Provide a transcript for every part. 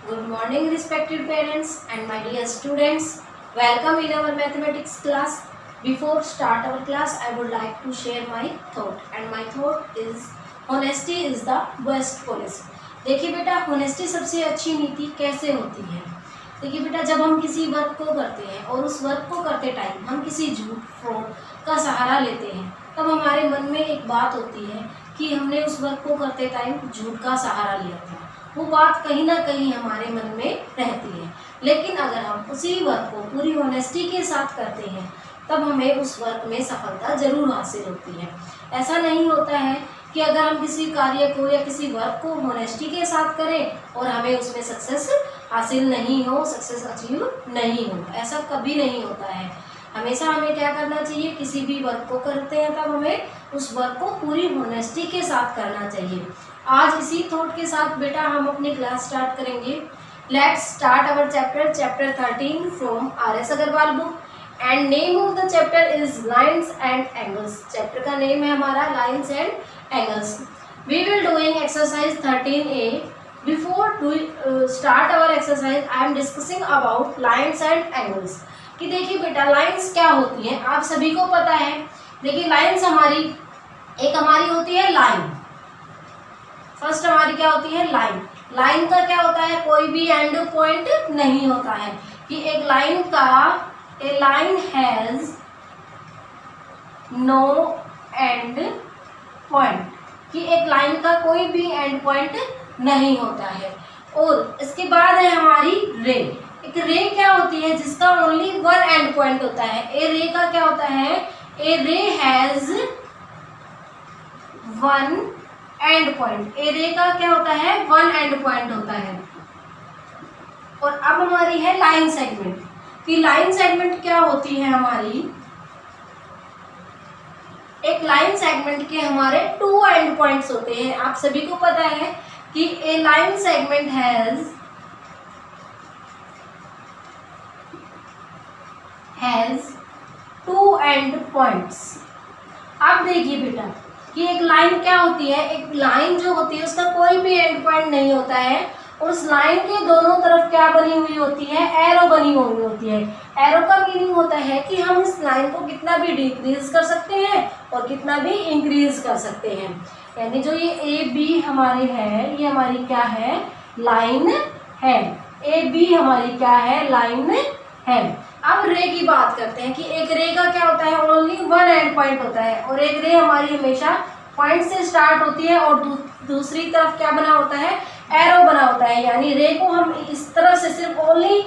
Good morning, respected parents and my dear students. Welcome in our mathematics class. Before start our class, I would like to share my thought, and my thought is honesty is the best policy. देखिए बेटा, honesty सबसे अच्छी नीति कैसे होती है? देखिए बेटा, जब हम किसी वर्क को करते हैं और उस वर्क को करते टाइम हम किसी झूठ फ्रॉड का सहारा लेते हैं, तब हमारे मन में एक बात होती है कि हमने उस वर्क को करते टाइम झूठ का सहारा लिया था। वो बात कहीं ना कहीं हमारे मन में रहती है। लेकिन अगर हम उसी वर्क को पूरी ऑनेस्टी के साथ करते हैं, तब हमें उस वर्क में सफलता जरूर हासिल होती है। ऐसा नहीं होता है कि अगर हम किसी कार्य को या किसी वर्क को ऑनेस्टी के साथ करें और हमें उसमें सक्सेस हासिल नहीं हो, सक्सेस अचीव नहीं हो, ऐसा कभी नहीं होता है। हमेशा हमें क्या करना चाहिए, किसी भी वर्क को करते हैं तब हमें उस वर्क को पूरी ऑनेस्टी के साथ करना चाहिए। आज इसी थॉट के साथ बेटा हम अपनी क्लास स्टार्ट करेंगे। Let's start our chapter 13 from RS Agarwal book and name of the chapter is lines and angles. Chapter का नेम है हमारा lines and angles. We will doing exercise 13A। Before to start our exercise I am discussing about lines and angles. कि देखिए बेटा, lines क्या होती हैं आप सभी को पता है। देखिए लाइन्स हमारी होती है लाइन। फर्स्ट हमारी क्या होती है, लाइन। लाइन का क्या होता है, कोई भी एंड पॉइंट नहीं होता है। कि एक लाइन का a line has no end point, कि एक लाइन का कोई भी एंड पॉइंट नहीं होता है। और इसके बाद है हमारी रे। एक रे क्या होती है, जिसका ओनली वन एंड पॉइंट होता है। ए रे का क्या होता है, ए रे हैज वन एंड पॉइंट। ए रे का क्या होता है, वन एंड पॉइंट होता है। और अब हमारी है लाइन सेगमेंट। कि लाइन सेगमेंट क्या होती है हमारी, एक लाइन सेगमेंट के हमारे टू एंड पॉइंट्स होते हैं। आप सभी को पता है कि a line segment has two end points. अब देखिए बेटा कि एक लाइन क्या होती है, एक लाइन जो होती है उसका कोई भी एंड पॉइंट नहीं होता है। और उस लाइन के दोनों तरफ क्या बनी हुई होती है, एरो बनी हुई होती है। एरो का मीनिंग होता है कि हम इस लाइन को कितना भी डिक्रीज कर सकते हैं और कितना भी इंक्रीज कर सकते हैं। यानी जो ये ए बी हमारे है, ये हमारी क्या है, लाइन है। ए बी हमारी क्या है, लाइन है। अब रे की बात करते हैं कि एक रे का क्या होता है, ओनली वन एंड पॉइंट होता है। और एक रे हमारी हमेशा पॉइंट से स्टार्ट होती है और दूसरी तरफ क्या बना होता है, एरो बना होता है। यानी रे को हम इस तरह से सिर्फ ओनली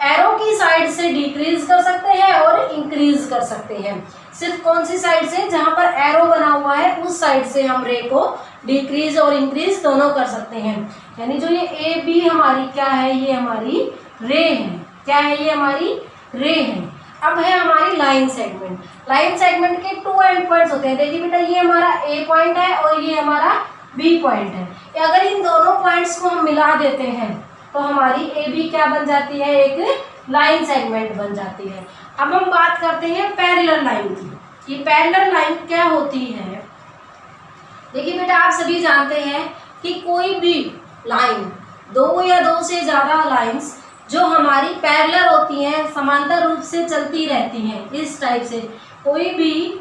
एरो की साइड से डिक्रीज कर सकते हैं और इंक्रीज कर सकते हैं। सिर्फ कौन सी साइड से, जहां पर एरो बना हुआ है उस साइड से हम रे को डिक्रीज और इंक्रीज दोनों कर सकते हैं। यानी जो ये ए बी हमारी क्या है, ये हमारी रे है। क्या है, ये हमारी रे है। अब है हमारी लाइन सेगमेंट। लाइन सेगमेंट के टू एंड पॉइंट्स होते हैं। देखिए बेटा, ये हमारा ए पॉइंट है और ये हमारा बी पॉइंट है। अगर इन दोनों पॉइंट्स को हम मिला देते हैं तो हमारी ए बी क्या बन जाती है, एक लाइन सेगमेंट बन जाती है। अब हम बात करते हैं पैरेलल लाइन की। ये पैरेलल लाइन क्या होती है, देखिए बेटा आप सभी जानते हैं कि कोई भी लाइन, दो या दो से ज्यादा लाइंस जो हमारी पैरेलल होती हैं, समांतर रूप से चलती रहती हैं, इस टाइप से कोई भी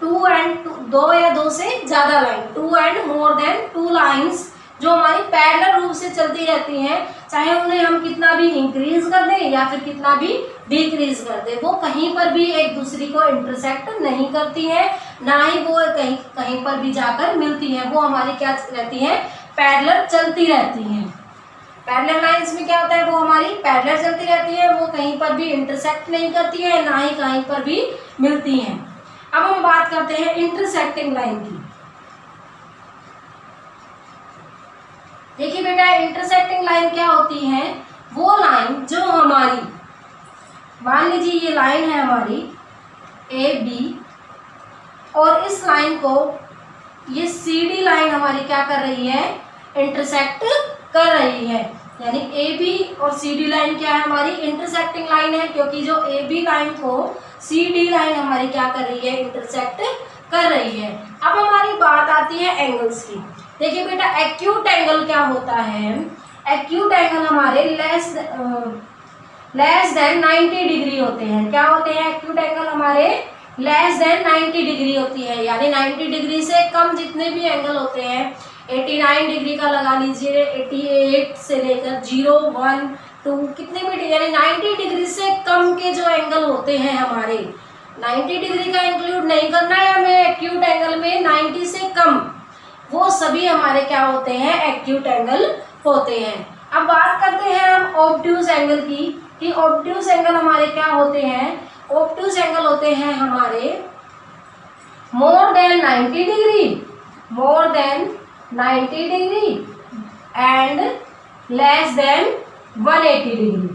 दो या दो से ज्यादा line, two and more than two lines जो हमारी पैरेलल रूप से चलती रहती हैं, चाहे उन्हें हम कितना भी इंक्रीज कर दें या फिर कितना भी डिक्रीज कर दें, वो कहीं पर भी एक दूसरी को इंटरसेक्ट नहीं करती हैं, ना ही वो कहीं पर भी जाकर मिलती हैं। वो हमारी क्या रहती हैं, पैरेलल चलती रहती हैं। पैरेलल लाइंस में क्या होता है, वो हमारी पैरेलल चलती रहती है, वो कहीं पर भी इंटरसेक्ट नहीं करती है, ना ही कहीं पर भी मिलती हैं। अब हम बात करते हैं इंटरसेक्टिंग लाइन की। देखिए बेटा, इंटरसेक्टिंग लाइन क्या होती है, वो लाइन जो हमारी, मान लीजिए ये लाइन है हमारी ए बी और इस लाइन को ये सी डी लाइन हमारी क्या कर रही है, इंटरसेक्ट कर रही है। यानी ए बी और सी डी लाइन क्या है, हमारी इंटरसेक्टिंग लाइन है, क्योंकि जो ए बी लाइन को सी डी लाइन हमारी क्या कर रही है, इंटरसेक्ट कर रही है। अब हमारी बात आती है एंगल्स की। देखिए बेटा एक्यूट एंगल क्या होता है, एक्यूट एंगल हमारे लेस देन 90 डिग्री होते हैं। क्या होते हैं एक्यूट एंगल हमारे लेस देन 90 डिग्री होती है, यानी 90 डिग्री से कम जितने भी एंगल होते हैं, 89 डिग्री का लगा लीजिए, 88 से लेकर 0, 1, 2 कितने भी, यानी 90 डिग्री से कम के जो एंगल होते हैं हमारे, 90 डिग्री का इंक्लूड नहीं करना है हमें एक्यूट एंगल में, 90 से कम वो सभी हमारे क्या होते हैं एक्यूट एंगल होते हैं। अब बात करते हैं हम ऑब्ट्यूज एंगल की, कि ऑब्ट्यूज एंगल हमारे क्या होते हैं, ऑब्ट्यूज एंगल होते हैं हमारे more than 90 degree, more then 90 degree and less than 180 degree,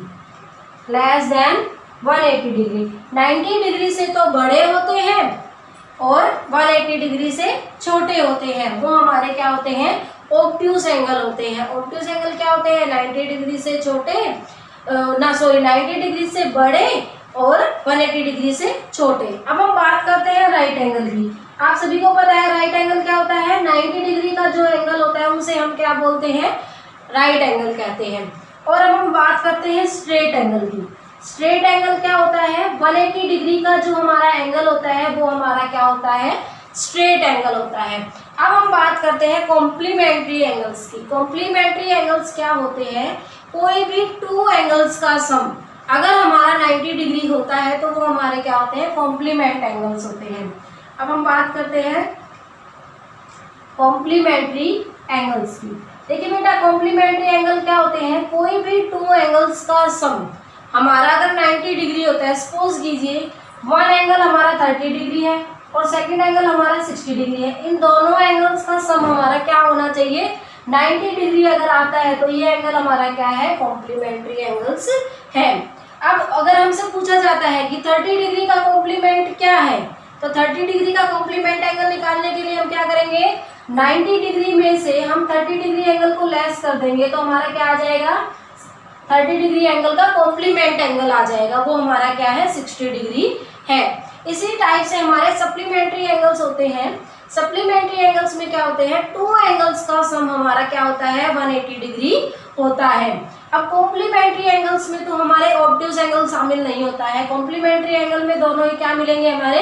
less than 180 degree. 90 degree से तो बड़े होते हैं और 180 डिग्री से छोटे होते हैं, वो हमारे क्या होते हैं ऑब्ट्यूज एंगल होते हैं। ऑब्ट्यूज एंगल क्या होते हैं, 90 डिग्री से छोटे 90 डिग्री से बड़े और 180 डिग्री से छोटे। अब हम बात करते हैं राइट एंगल की। आप सभी को पता है राइट एंगल क्या होता है, 90 डिग्री का जो एंगल होता है उसे हम क्या बोलते हैं, राइट एंगल कहते हैं। और अब हम बात करते हैं स्ट्रेट एंगल की। स्ट्रेट एंगल क्या होता है, 180 डिग्री का जो हमारा एंगल होता है वो हमारा क्या होता है, स्ट्रेट एंगल होता है। अब हम बात करते हैं कॉम्प्लीमेंट्री एंगल्स की। कॉम्प्लीमेंट्री एंगल्स क्या होते हैं, कोई भी टू एंगल्स का सम अगर हमारा 90 डिग्री होता है तो वो हमारे क्या होते हैं, कॉम्प्लीमेंट एंगल्स होते हैं। अब हम बात करते हैं कॉम्प्लीमेंट्री एंगल्स की। देखिए बेटा कॉम्प्लीमेंट्री एंगल क्या होते हैं, कोई भी टू एंगल्स का सम हमारा अगर 90 डिग्री होता है, सपोज कीजिए वन एंगल हमारा 30 डिग्री है और सेकंड एंगल हमारा 60 डिग्री है, इन दोनों एंगल्स का सम हमारा क्या होना चाहिए, 90 डिग्री अगर आता है तो ये एंगल हमारा क्या है, कॉम्प्लीमेंट्री एंगल्स है। अब अगर हमसे पूछा जाता है कि 30 डिग्री का कॉम्प्लीमेंट क्या है, तो 30 डिग्री का कॉम्प्लीमेंट एंगल निकालने के लिए हम क्या करेंगे, 90 डिग्री में से हम 30 डिग्री एंगल को लेस कर देंगे तो हमारा क्या आ जाएगा, 30 डिग्री एंगल का कॉम्प्लीमेंट एंगल आ जाएगा, वो हमारा क्या है 60 डिग्री है। इसी टाइप से हमारे सप्लीमेंट्री एंगल्स होते हैं। सप्लीमेंट्री एंगल्स में क्या होते हैं, टू एंगल्स का सम हमारा क्या होता है, 180 डिग्री होता है। अब कॉम्प्लीमेंट्री एंगल्स में तो हमारे ऑब्ट्यूज एंगल शामिल नहीं होता है। कॉम्प्लीमेंट्री एंगल में दोनों ही क्या मिलेंगे, हमारे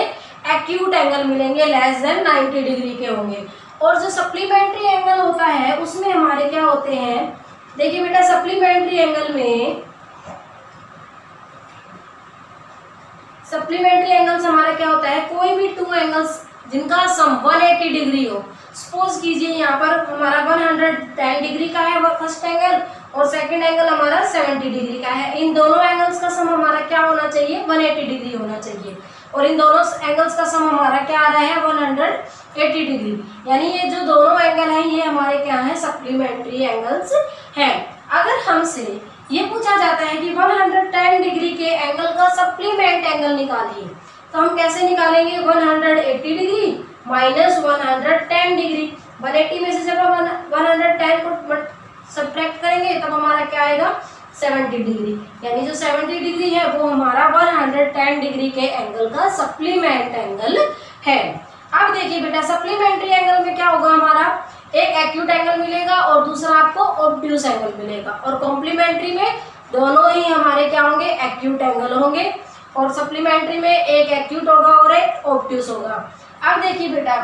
एक्यूट एंगल मिलेंगे, लेस देन 90 डिग्री के होंगे। और जो सप्लीमेंट्री एंगल होता है उसमें हमारे क्या होते हैं, देखिए बेटा सप्लीमेंट्री एंगल में, सप्लीमेंट्री एंगल्स हमारा क्या होता है, कोई भी टू एंगल्स जिनका सम 180 डिग्री हो। सपोज कीजिए यहाँ पर हमारा 110 डिग्री का है फर्स्ट एंगल और सेकंड एंगल हमारा 70 डिग्री का है, इन दोनों एंगल्स का सम हमारा क्या होना चाहिए, 180 डिग्री होना चाहिए। और इन दोनों एंगल्स का सम हमारा क्या आ रहा है, 180 डिग्री, यानी ये जो दोनों एंगल हैं ये हमारे क्या है, सप्लीमेंट्री एंगल्स हैं। अगर हमसे ये पूछा जाता है कि 110 डिग्री के एंगल का सप्लीमेंट एंगल निकालिए, तो हम कैसे निकालेंगे, 180 डिग्री माइनस 110 डिग्री। 180 में से जब हम 110 को सब्ट्रैक्ट करेंगे तब हमारा क्या आएगा, 70 डिग्री, यानी जो 70 डिग्री है वो हमारा 110 डिग्री के एंगल का सप्लीमेंट एंगल है। अब देखिए बेटा सप्लीमेंट्री एंगल में क्या होगा, हमारा एक एक्यूट एंगल मिलेगा और दूसरा आपको ऑब्ट्यूज एंगल मिलेगा, और कॉम्प्लीमेंट्री में दोनों ही हमारे क्या होंगे, एक्यूट एंगल होंगे, और सप्लीमेंट्री में एक एक्यूट होगा और एक ऑब्ट्यूज होगा। अब देखिए बेटा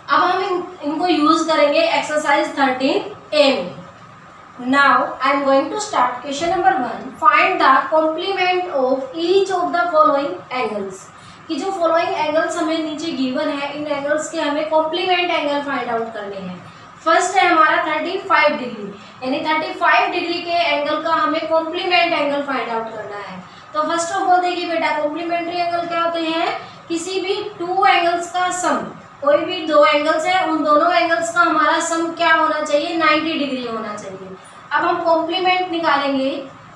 अब हम इनको यूज करेंगे एक्सरसाइज 13A में। Now I am going to start question number 1, find the complement of each of the following angles. कि जो फॉलोइंग एंगल्स हमें नीचे गिवन है, इन एंगल्स के हमें कॉम्प्लीमेंट एंगल फाइंड आउट करने हैं। फर्स्ट है हमारा 35 डिग्री, यानी 35 डिग्री के एंगल का हमें कॉम्प्लीमेंट एंगल फाइंड आउट करना है। तो फर्स्ट ऑफ ऑल देखिए बेटा कॉम्प्लीमेंट्री एंगल क्या होते हैं, किसी भी टू एंगल्स का सम, कोई भी दो एंगल्स है उन दोनों एंगल्स का हमारा सम क्या होना चाहिए, 90 डिग्री होना चाहिए। अब हम कॉम्प्लीमेंट निकालेंगे,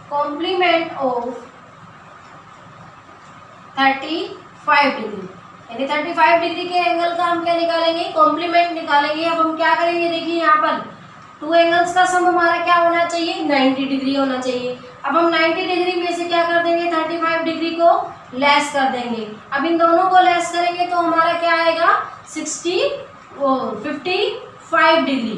कॉम्प्लीमेंट ऑफ 35 डिग्री, यानी 35 डिग्री के एंगल का हम क्या निकालेंगे, कॉम्प्लीमेंट निकालेंगे। अब हम क्या करेंगे, देखिए यहाँ पर टू एंगल्स का सम हमारा क्या होना चाहिए, 90 डिग्री होना चाहिए। अब हम 90 डिग्री में से क्या कर देंगे, 35 डिग्री को लेस कर देंगे। अब इन दोनों को लेस करेंगे तो हमारा क्या आएगा, 54 55 डिग्री,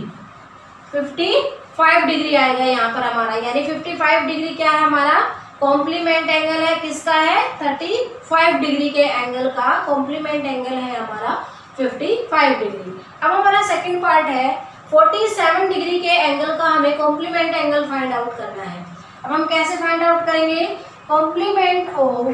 55 डिग्री आएगा यहाँ पर हमारा, यानी 55 डिग्री क्या है हमारा कॉम्प्लीमेंट एंगल है, किसका है 35 डिग्री के एंगल का कॉम्प्लीमेंट एंगल है हमारा 55 डिग्री। अब हमारा सेकंड पार्ट है 47 डिग्री के एंगल का हमें कॉम्प्लीमेंट एंगल फाइंड आउट करना है। अब हम कैसे फाइंड आउट करेंगे, कॉम्प्लीमेंट ऑफ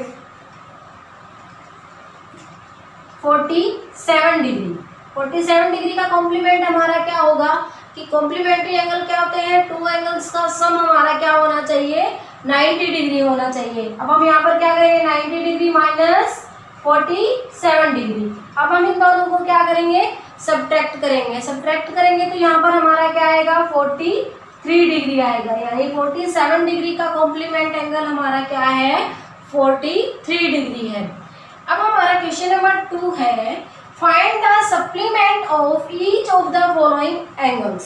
47 डिग्री, 47 डिग्री का कॉम्प्लीमेंट हमारा क्या होगा कि कॉम्प्लीमेंट्री एंगल क्या होते हैं, टू एंगल्स का सम हमारा क्या होना चाहिए 90 डिग्री होना चाहिए। अब हम यहाँ पर क्या करेंगे 90 डिग्री माइनस 47 डिग्री। अब हम इन दोनों को क्या करेंगे सब्ट्रैक्ट करेंगे, सब्ट्रैक्ट करेंगे तो यहाँ पर हमारा क्या आएगा 43 डिग्री आएगा, यानी 47 डिग्री का कॉम्प्लीमेंट एंगल हमारा क्या है 43 डिग्री है। अब हमारा क्वेश्चन नंबर 2 है find the supplement of each of the following angles,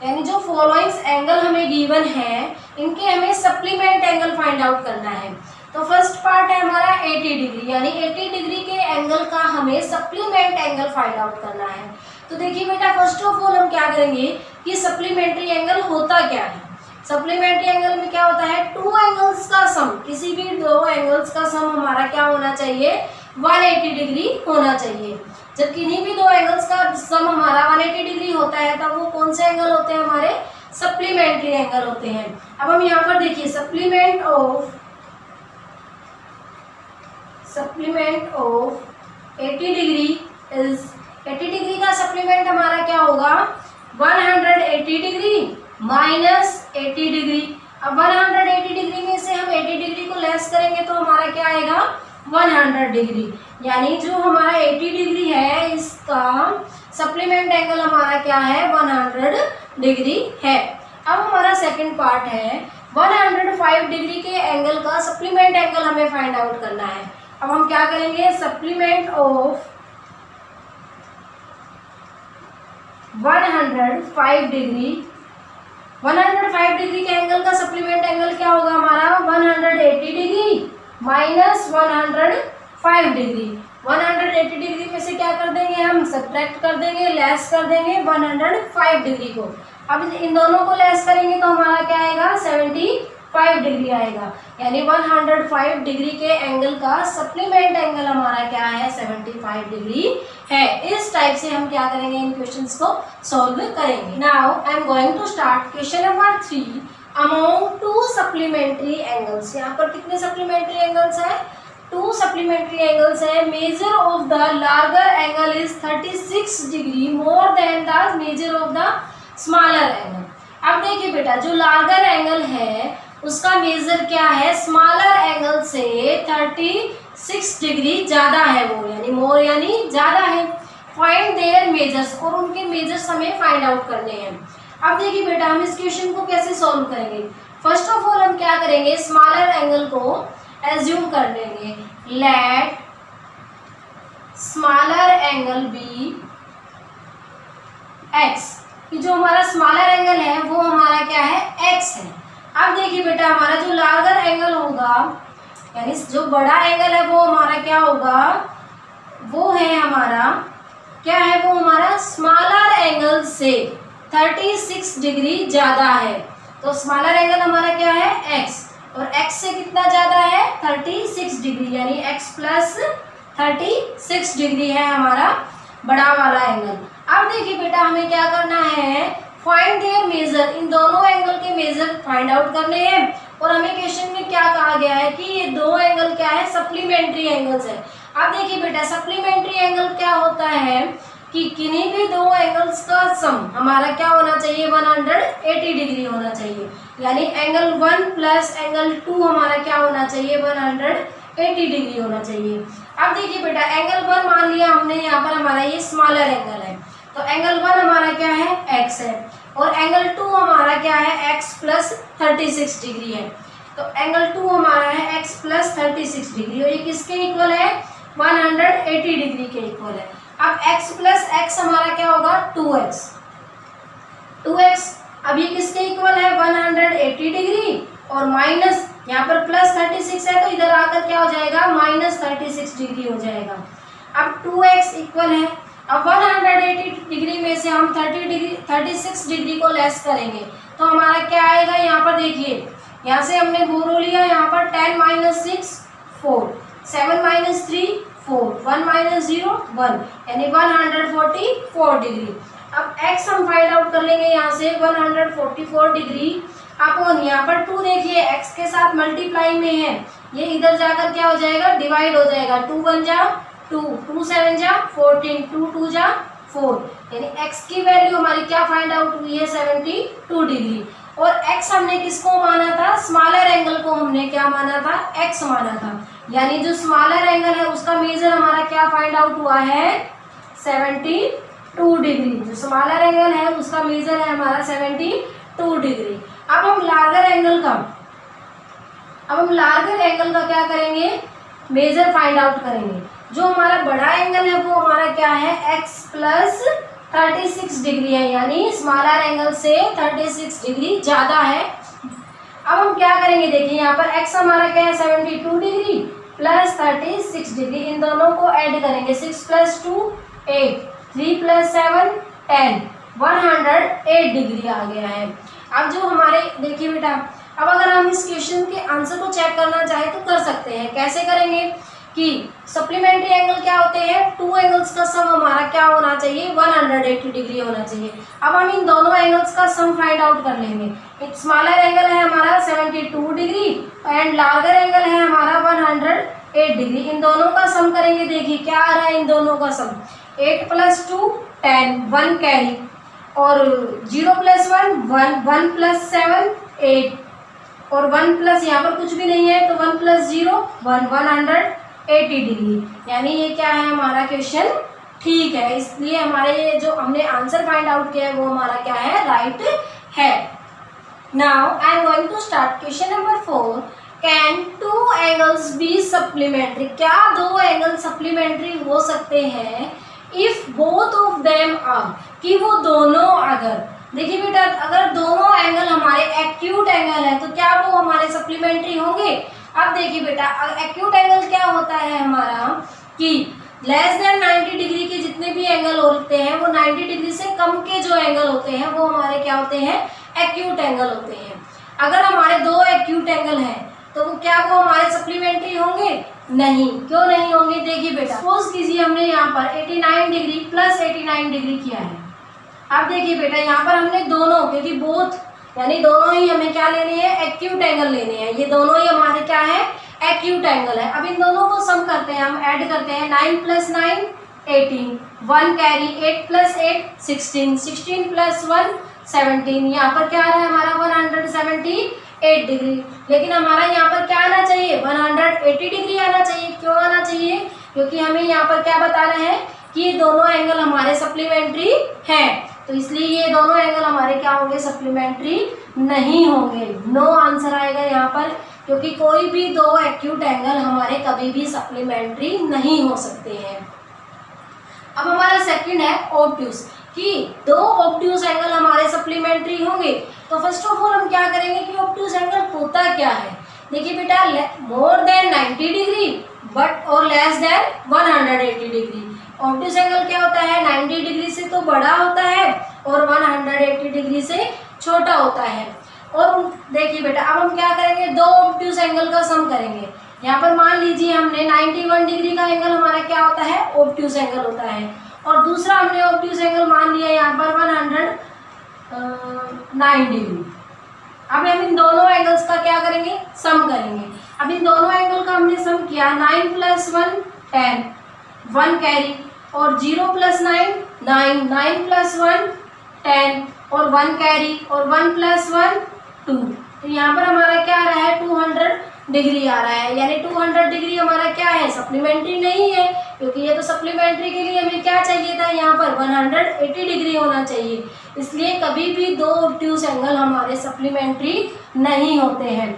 यानी जो फॉलोइंग एंगल हमें गिवन है इनके हमें सप्लीमेंट एंगल फाइंड आउट करना है। तो फर्स्ट पार्ट है हमारा 80 डिग्री, यानी 80 डिग्री के एंगल का हमें सप्लीमेंट एंगल फाइंड आउट करना है। तो देखिए बेटा फर्स्ट ऑफ ऑल हम क्या करेंगे कि सप्लीमेंट्री एंगल होता क्या है, सप्लीमेंट्री एंगल में क्या होता है टू एंगल्स का सम, किसी भी दो एंगल्स का सम हमारा क्या होना चाहिए 180 डिग्री होना चाहिए। जब किन्हीं भी दो एंगल्स का सम हमारा 180 डिग्री होता है तब वो कौन से एंगल होते हैं हमारे सप्लीमेंट्री एंगल होते हैं। अब हम यहाँ पर देखिए supplement of 80 degree is 80 degree का सप्लीमेंट हमारा क्या होगा 180 डिग्री माइनस 80 डिग्री। अब 180 डिग्री में से हम 80 डिग्री को लेस करेंगे तो हमारा क्या आएगा 100 डिग्री, यानी जो हमारा 80 डिग्री है इसका सप्लीमेंट एंगल हमारा क्या है 100 डिग्री है। अब हमारा सेकंड पार्ट है 105 डिग्री के एंगल का सप्लीमेंट एंगल हमें फाइंड आउट करना है। अब हम क्या करेंगे सप्लीमेंट ऑफ 105 डिग्री, 105 डिग्री के एंगल का सप्लीमेंट एंगल क्या होगा हमारा 180 डिग्री माइनस 105 डिग्री। 180 डिग्री में से क्या कर देंगे हम सब्ट्रैक्ट कर देंगे, लेस कर देंगे 105 डिग्री को। अब इन दोनों को लेस करेंगे तो हमारा क्या आएगा 75 डिग्री आएगा, यानी 105 डिग्री के एंगल का सप्लीमेंट एंगल हमारा क्या है 75 डिग्री है। इस टाइप से हम क्या करेंगे इन क्वेश्चंस को सॉल्व करेंगे। Now I am going to start question number 3 among two supplementary angles. यहाँ पर कितने सप्लीमेंट्री एंगल्स है 2 सप्लीमेंट्री एंगल्स है। Measure of the larger angle is 36 degree more than the measure of the smaller angle. अब देखिए बेटा जो larger angle है उसका मेजर क्या है स्मॉलर एंगल से 36 डिग्री ज्यादा है वो, यानी मोर यानी ज्यादा है। फाइंड देयर मेजर्स, और उनके मेजर्स हमें फाइंड आउट करने हैं। अब देखिए बेटा हम इस क्वेश्चन को कैसे सॉल्व करेंगे। फर्स्ट ऑफ ऑल हम क्या करेंगे स्मॉलर एंगल को एज्यूम कर लेंगे, let smaller angle be x, कि जो हमारा स्मॉलर एंगल है वो हमारा क्या है एक्स है। अब देखिए बेटा हमारा जो लार्गर एंगल होगा यानी जो बड़ा एंगल है वो हमारा क्या होगा वो है हमारा क्या है वो हमारा स्मॉलर एंगल से 36 डिग्री ज्यादा है। तो स्मॉलर एंगल हमारा क्या है x, और x से कितना ज्यादा है 36 डिग्री, यानी x प्लस 36 डिग्री है हमारा बड़ा वाला एंगल। अब देखिए बेटा हमें क्या करना है फाइंड देयर मेजर, इन दोनों एंगल के मेजर फाइंड आउट करने हैं। और हमें क्वेश्चन में क्या कहा गया है कि ये दो एंगल क्या है सप्लीमेंट्री एंगल्स है। अब देखिए बेटा सप्लीमेंट्री एंगल क्या होता है कि किन्हीं भी दो एंगल्स का सम हमारा क्या होना चाहिए 180 डिग्री होना चाहिए, यानी एंगल 1 प्लस एंगल 2 हमारा क्या होना चाहिए 180 डिग्री होना चाहिए। अब देखिए बेटा एंगल 1 मान लिया हमने, यहाँ पर हमारा ये स्मॉलर एंगल है तो एंगल 1 हमारा क्या है x है, और एंगल 2 हमारा क्या है x प्लस 36 डिग्री है। तो एंगल 2 हमारा है x प्लस 36 डिग्री, और ये किसके इक्वल है 180 डिग्री के इक्वल है। अब x प्लस x हमारा क्या होगा 2x, 2x अब ये किसके इक्वल है 180 डिग्री, और माइनस यहाँ पर प्लस 36 है तो इधर आकर क्या हो जाएगा माइनस 36 डिग्री हो जाएगा। अब 2x इक्वल है, अब 180 डिग्री में से हम 36 डिग्री को लेस करेंगे तो हमारा क्या आएगा। यहाँ पर देखिए, यहाँ से हमने बोरो लिया, यहाँ पर 10 - 6 4, 7 - 3 4, 1 - 0 1, यानी 144 डिग्री। अब x हम फाइंड आउट कर लेंगे यहाँ से 144 डिग्री अपॉन यहाँ पर 2 देखिए x के साथ मल्टीप्लाई में है, ये इधर जाकर क्या हो जाएगा, डिवाइड हो जाएगा। 2 1 जा 2, 2 7 जा 14, 2 2 जा 4, यानी x की वैल्यू हमारी क्या फाइंड आउट हुई है 72 डिग्री। और x हमने किसको माना था, स्मॉलर एंगल को हमने क्या माना था, x माना था, यानी जो स्मॉलर एंगल है उसका मेजर हमारा क्या फाइंड आउट हुआ है 72 डिग्री। जो स्मॉलर एंगल है उसका मेजर है हमारा 72 डिग्री। अब हम लार्जर एंगल का क्या करेंगे, मेजर फाइंड आउट करेंगे। जो हमारा बड़ा एंगल है वो हमारा क्या है x प्लस 36 डिग्री है, यानी स्मॉलर एंगल से 36 डिग्री ज़्यादा है। अब हम क्या करेंगे, देखिए यहाँ पर x हमारा क्या है 72 डिग्री प्लस 36 डिग्री, इन दोनों को ऐड करेंगे। 6 + 2 8, 3 + 7 10, 108 डिग्री आ गया है। अब जो हमारे देखिए बेटा, अब अगर हम इस क्वेश्चन के आंसर को चेक करना चाहें तो कर सकते हैं। कैसे करेंगे कि सप्लीमेंट्री एंगल क्या होते हैं, 2 एंगल्स का सम हमारा क्या होना चाहिए 180 डिग्री होना चाहिए। अब हम इन दोनों एंगल्स का सम फाइंड आउट कर लेंगे। एक स्मॉलर एंगल है हमारा 72 डिग्री एंड लार्जर एंगल है हमारा 108 डिग्री, इन दोनों का सम करेंगे। देखिए क्या आ रहा है इन दोनों का सम, 8 + 2 10, 1 कैरी, और 0 + 1 1, 1 + 7 8, और 1 प्लस यहाँ पर कुछ भी नहीं है तो 1 + 0 1, 180 डिग्री, यानी ये क्या है हमारा क्वेश्चन ठीक है। इसलिए हमारे ये जो हमने आंसर फाइंड आउट किया है वो हमारा क्या है, राइट है। Now I am going to start question number 4। Can 2 angles be supplementary, क्या 2 एंगल सप्लीमेंट्री हो सकते हैं if both of them are, कि वो दोनों अगर, देखिए बेटा अगर दोनों एंगल हमारे एक्यूट एंगल है तो क्या वो हमारे सप्लीमेंट्री होंगे। अब देखिए बेटा एक्यूट एंगल क्या होता है हमारा कि लेस देन 90 डिग्री के जितने भी एंगल होते हैं वो 90 डिग्री से कम के जो एंगल होते हैं वो हमारे क्या होते हैं, एक्यूट एंगल होते हैं। अगर हमारे 2 एक्यूट एंगल हैं तो वो क्या वो हमारे सप्लीमेंट्री होंगे, नहीं। क्यों नहीं होंगे, देखिए बेटा सपोज कीजिए हमने यहाँ पर 89 डिग्री प्लस 89 डिग्री किया है। अब देखिए बेटा यहाँ पर हमने दोनों, क्योंकि बोथ यानी दोनों ही हमें क्या लेने हैं, एक्यूट एंगल लेने हैं, ये दोनों ही हमारे क्या है, एक्यूट एंगल है। अब इन दोनों को सम करते हैं, हम ऐड करते हैं। 9 + 9 18, 1 कैरी, 8 + 8 16, 16 + 1 17, यहाँ पर क्या आ रहा है हमारा 178 डिग्री। लेकिन हमारा यहाँ पर क्या आना चाहिए, 180 डिग्री आना चाहिए। क्यों आना चाहिए, क्योंकि हमें यहाँ पर क्या बता रहे हैं कि ये दोनों एंगल हमारे सप्लीमेंट्री हैं, तो इसलिए ये दोनों एंगल हमारे क्या होंगे, सप्लीमेंट्री नहीं होंगे। नो आंसर आएगा यहाँ पर, क्योंकि कोई भी 2 एक्यूट एंगल हमारे कभी भी सप्लीमेंट्री नहीं हो सकते हैं। अब हमारा सेकंड है ऑब्ट्यूस, कि 2 ऑब्ट्यूस एंगल हमारे सप्लीमेंट्री होंगे। तो फर्स्ट ऑफ ऑल हम क्या करेंगे कि ऑब्ट्यूस एंगल होता क्या है। देखिए बेटा मोर देन 90 डिग्री बट और less than 180 degree. Obtuse angle क्या होता है, 90 डिग्री से तो बड़ा होता है और 180 डिग्री से छोटा होता है। और देखिए बेटा अब हम क्या करेंगे, 2 ऑब्ट्यूस एंगल का सम करेंगे। यहाँ पर मान लीजिए हमने 91 डिग्री का एंगल हमारा क्या होता है, ऑब्ट्यूस एंगल होता है, और दूसरा हमने ऑब्ट्यूस एंगल मान लिया यहाँ पर 109 डिग्री। अब हम इन दोनों एंगल्स का क्या करेंगे, सम करेंगे। अब इन दोनों एंगल का हमने सम किया, 9 + 1 10, 1 कैरी, और 0 + 9 9, 9 + 1 10, और 1 कैरी, और 1 + 1 2। तो यहाँ पर हमारा क्या आ रहा है, 200 डिग्री आ रहा है, यानी 200 डिग्री हमारा क्या है, सप्लीमेंट्री नहीं है, क्योंकि ये तो सप्लीमेंट्री के लिए हमें क्या चाहिए था, यहाँ पर 180 डिग्री होना चाहिए। इसलिए कभी भी 2 ऑब्ट्यूस एंगल हमारे सप्लीमेंट्री नहीं होते हैं।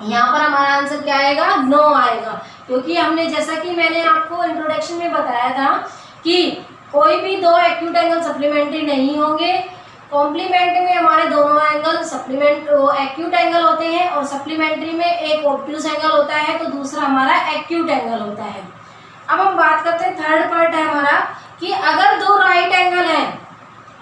यहाँ पर हमारा आंसर क्या आएगा, नो आएगा, क्योंकि हमने जैसा कि मैंने आपको इंट्रोडक्शन में बताया था कि कोई भी 2 एक्यूट एंगल सप्लीमेंट्री नहीं होंगे। कॉम्प्लीमेंट में हमारे दोनों एंगल एक्यूट एंगल होते हैं और सप्लीमेंट्री में एक ऑब्ट्यूस एंगल होता है तो दूसरा हमारा एक्यूट एंगल होता है। अब हम बात करते हैं थर्ड पार्ट है हमारा कि अगर दो राइट एंगल हैं,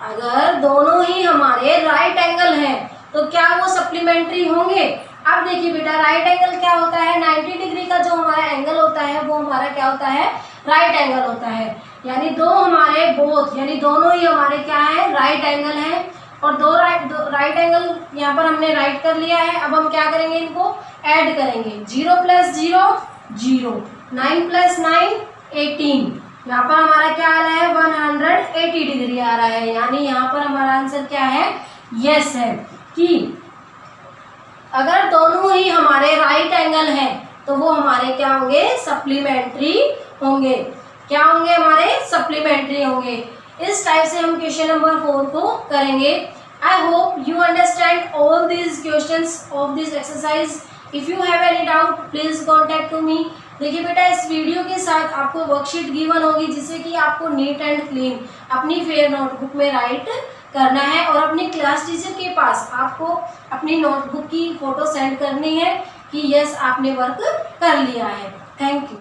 अगर दोनों ही हमारे राइट एंगल हैं तो क्या वो सप्लीमेंट्री होंगे। अब देखिए बेटा, राइट एंगल क्या होता है, 90 डिग्री का जो हमारा एंगल होता है वो हमारा क्या होता है, राइट एंगल होता है। यानी दो हमारे बोथ, यानी दोनों ही हमारे क्या है, राइट एंगल है। और दो राइट एंगल यहाँ पर हमने राइट कर लिया है। अब हम क्या करेंगे, इनको ऐड करेंगे। 0 + 0 0, 9 + 9 18। यहाँ पर हमारा क्या आ रहा है, 180 डिग्री आ रहा है। यानी यहाँ पर हमारा आंसर क्या है, यस है कि अगर दोनों ही हमारे राइट एंगल हैं तो वो हमारे क्या होंगे, सप्लीमेंट्री होंगे। क्या होंगे, हमारे सप्लीमेंट्री होंगे। इस टाइप से हम क्वेश्चन नंबर 4 को करेंगे। I hope you understand all these questions of this exercise. If you have any doubt please contact to me. देखिए बेटा, इस वीडियो के साथ आपको वर्कशीट गिवन होगी जिसे कि आपको नीट एंड क्लीन अपनी फेयर नोटबुक में राइट करना है और अपनी क्लास टीचर के पास आपको अपनी नोटबुक की फोटो सेंड करनी है कि यस आपने वर्क कर लिया है। Thank you.